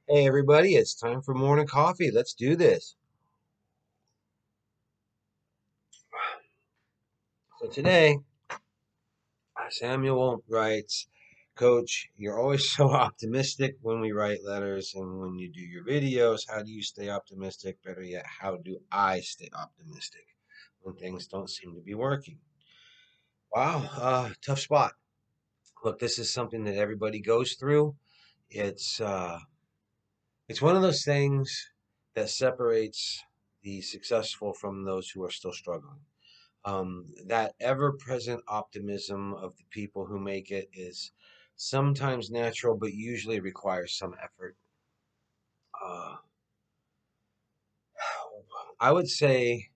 Hey everybody, it's time for morning coffee. Let's do this. So today, Samuel writes, Coach, you're always so optimistic when we write letters and when you do your videos. How do you stay optimistic? Better yet, how do I stay optimistic when things don't seem to be working? Wow, tough spot. Look, this is something that everybody goes through. It's uh, it's one of those things that separates the successful from those who are still struggling. That ever present optimism of the people who make it is sometimes natural, but usually requires some effort. Uh, I would say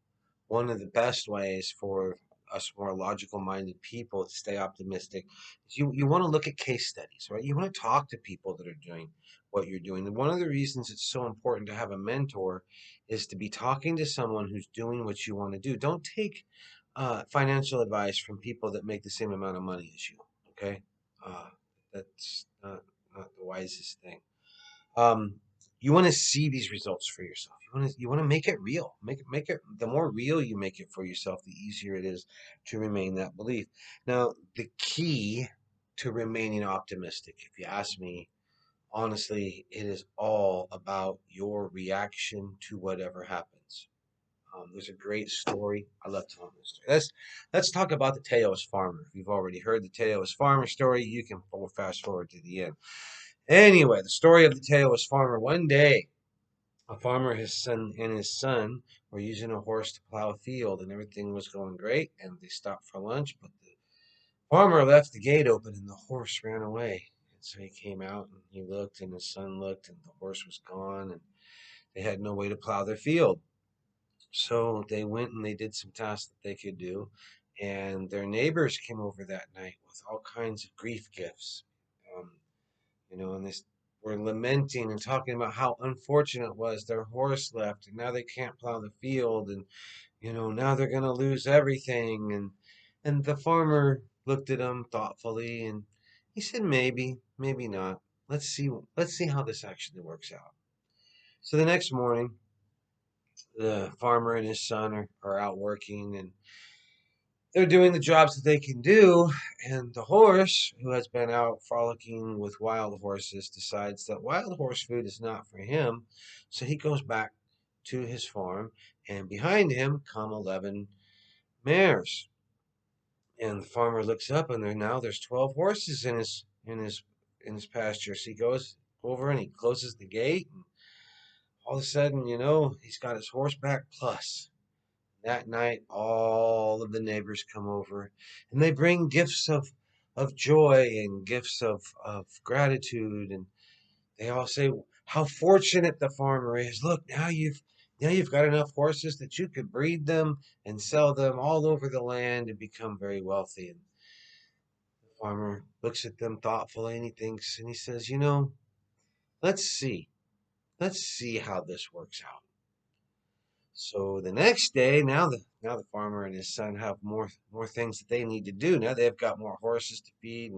one of the best ways for us more logical minded people to stay optimistic is you want to look at case studies, right? You want to talk to people that are doing what you're doing. And one of the reasons it's so important to have a mentor is to be talking to someone who's doing what you want to do. Don't take financial advice from people that make the same amount of money as you, okay? Uh, that's not the wisest thing. um, you want to see these results for yourself. You want to make it real. Make it. The more real you make it for yourself, the easier it is to remain that belief. Now, the key to remaining optimistic, if you ask me, honestly, it is all about your reaction to whatever happens. There's a great story. I love telling this story. Let's talk about the Teos farmer. If you've already heard the Teos farmer story, you can fast forward to the end. Anyway, the story of the Teos farmer. One day, a farmer, his son were using a horse to plow a field, and everything was going great. And they stopped for lunch, but the farmer left the gate open, and the horse ran away. And so he came out and he looked, and his son looked, and the horse was gone, and they had no way to plow their field. So they went and they did some tasks that they could do, and their neighbors came over that night with all kinds of grief gifts. Um, and they were lamenting and talking about how unfortunate it was their horse left, and now they can't plow the field, and now they're going to lose everything. And the farmer looked at them thoughtfully, and he said, maybe not. Let's see how this actually works out. So the next morning, the farmer and his son are out working, and they're doing the jobs that they can do. And the horse, who has been out frolicking with wild horses, decides that wild horse food is not for him. So he goes back to his farm, and behind him come 11 mares. And the farmer looks up, and there's 12 horses in his pasture. So he goes over and he closes the gate, and all of a sudden, he's got his horse back plus. That night, all of the neighbors come over, and they bring gifts of joy and gifts of gratitude. And they all say how fortunate the farmer is. Look, now you've got enough horses that you could breed them and sell them all over the land and become very wealthy. And the farmer looks at them thoughtfully, and he thinks, and he says, let's see. Let's see how this works out. So the next day, now the farmer and his son have more things that they need to do. Now they've got more horses to feed,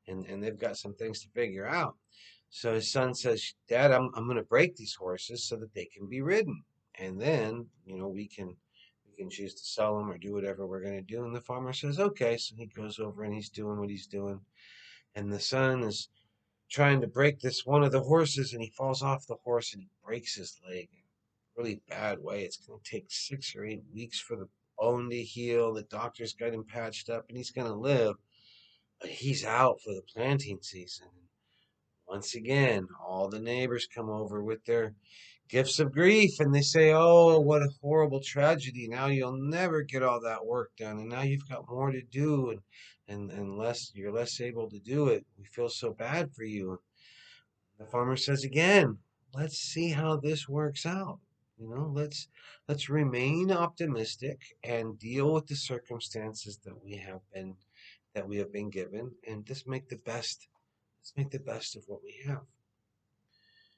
and they've got some things to figure out. So his son says, "Dad, I'm going to break these horses so that they can be ridden, and then we can choose to sell them or do whatever we're going to do." And the farmer says, "Okay." So he goes over and he's doing what he's doing, and the son is trying to break this one of the horses, and he falls off the horse and he breaks his leg in a really bad way. It's going to take 6 or 8 weeks for the bone to heal. The doctor's got him patched up, and he's going to live, but he's out for the planting season. Once again, all the neighbors come over with their gifts of grief, and they say, "Oh, what a horrible tragedy. Now you'll never get all that work done, and now you've got more to do, and less you're less able to do it. We feel so bad for you." The farmer says again, "Let's see how this works out. Let's remain optimistic and deal with the circumstances that we have been given, and just make the best. Let's make the best of what we have."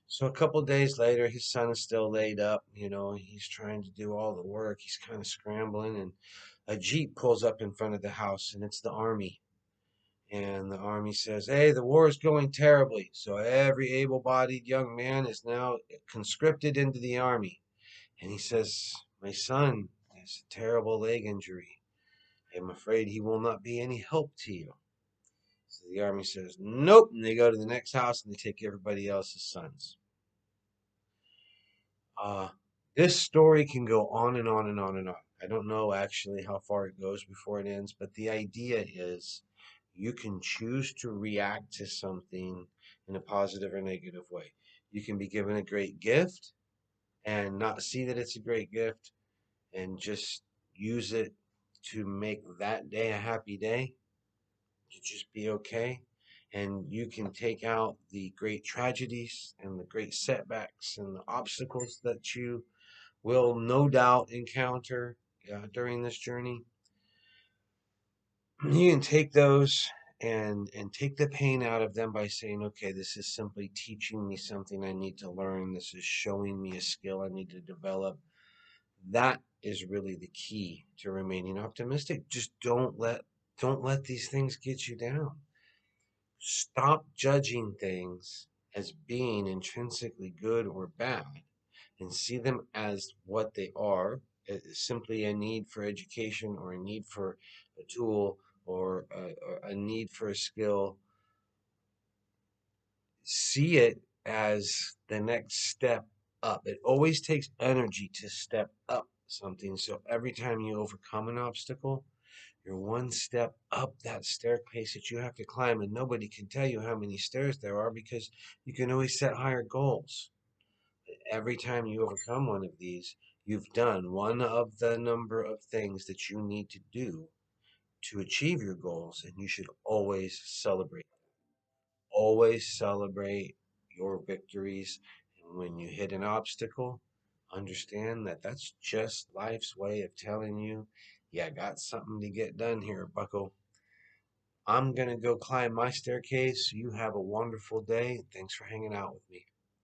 So a couple days later, his son is still laid up. He's trying to do all the work. He's kind of scrambling, and a Jeep pulls up in front of the house, and it's the army. And the army says, "Hey, the war is going terribly. So every able bodied young man is now conscripted into the army." And he says, "My son has a terrible leg injury. I'm afraid he will not be any help to you." So the army says, "Nope." And they go to the next house and they take everybody else's sons. Uh, this story can go on and on and on and on. I don't know actually how far it goes before it ends, but the idea is you can choose to react to something in a positive or negative way. You can be given a great gift and not see that it's a great gift and just use it to make that day a happy day, to just be okay. And you can take out the great tragedies and the great setbacks and the obstacles that you will no doubt encounter during this journey. You can take those and take the pain out of them by saying, okay, this is simply teaching me something I need to learn. This is showing me a skill I need to develop. That is really the key to remaining optimistic. Just don't let these things get you down. Stop judging things as being intrinsically good or bad and see them as what they are, simply a need for education or a need for a tool or a need for a skill. See it as the next step up. It always takes energy to step up something. So every time you overcome an obstacle, you're one step up that staircase that you have to climb, and nobody can tell you how many stairs there are because you can always set higher goals. Every time you overcome one of these, you've done one of the number of things that you need to do to achieve your goals, and you should always celebrate. Always celebrate your victories. And when you hit an obstacle, understand that that's just life's way of telling you, "Yeah, got something to get done here, bucko." I'm going to go climb my staircase. You have a wonderful day. Thanks for hanging out with me.